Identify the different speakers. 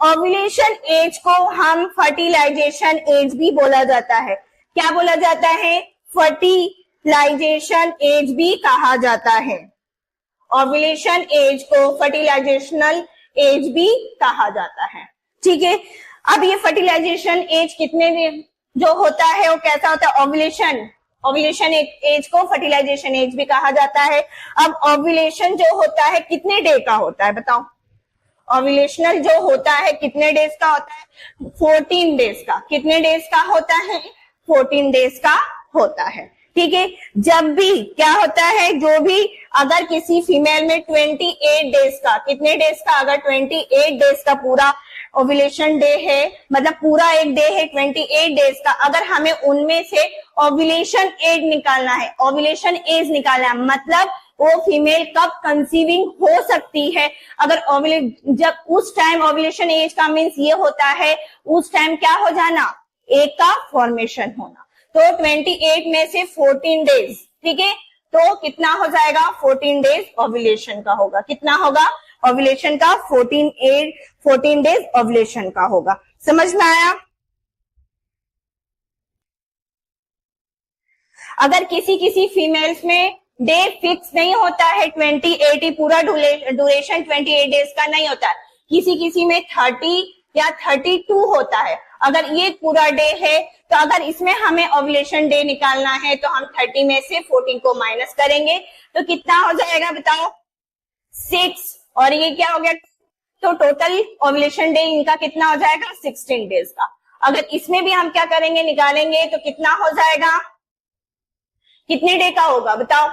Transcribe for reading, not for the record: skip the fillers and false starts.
Speaker 1: Ovulation as को हम fertilisation as भी बोला जाता है। क्या बोला जाता है? फर्टिलाइजेशन एज भी कहा जाता है। ओव्यूलेशन एज को फर्टिलाइजेशनल एज भी कहा जाता है। ठीक है, अब ये फर्टिलाइजेशन एज कितने जो होता है वो कैसा होता है? ओव्यूलेशन एज को फर्टिलाइजेशन एज भी कहा जाता है। अब ओव्यूलेशन जो होता है कितने डे का होता है बताओ? ओव्यूलेशनल जो होता है कितने डेज का होता है? 14 डेज का। कितने डेज का होता है? 14 डेज का होता है। ठीक है, जब भी क्या होता है, जो भी अगर किसी फीमेल में 28 डेज का, कितने डेज का? अगर 28 डेज का पूरा ओव्यूलेशन डे है, मतलब पूरा एक डे है 28 डेज का, अगर हमें उनमें से ओव्यूलेशन एज निकालना है, ओव्यूलेशन एज निकालना है, मतलब वो फीमेल कब कंसीविंग हो सकती है, अगर जब उस टाइम ओव्यूलेशन एज का मीन्स ये होता है उस टाइम क्या हो जाना? एग का फॉर्मेशन होना। तो 28 में से 14 डेज, ठीक है, तो कितना हो जाएगा? 14 डेज ओव्यूलेशन का होगा। कितना होगा ओव्यूलेशन का? 14 डेज ओव्यूलेशन का होगा। समझ में आया? अगर किसी फीमेल्स में डे फिक्स नहीं होता है 28 ही, पूरा ड्यूरेशन 28 डेज का नहीं होता है, किसी में 30 या 32 होता है। अगर ये पूरा डे है तो अगर इसमें हमें ओव्यूलेशन डे निकालना है तो हम 30 में से 14 को माइनस करेंगे तो कितना हो जाएगा बताओ? 6। और ये क्या हो गया? तो टोटल ओव्यूलेशन डे इनका कितना हो जाएगा? 16 डेज का। अगर इसमें भी हम क्या करेंगे? निकालेंगे तो कितना हो जाएगा? कितने डे का होगा बताओ?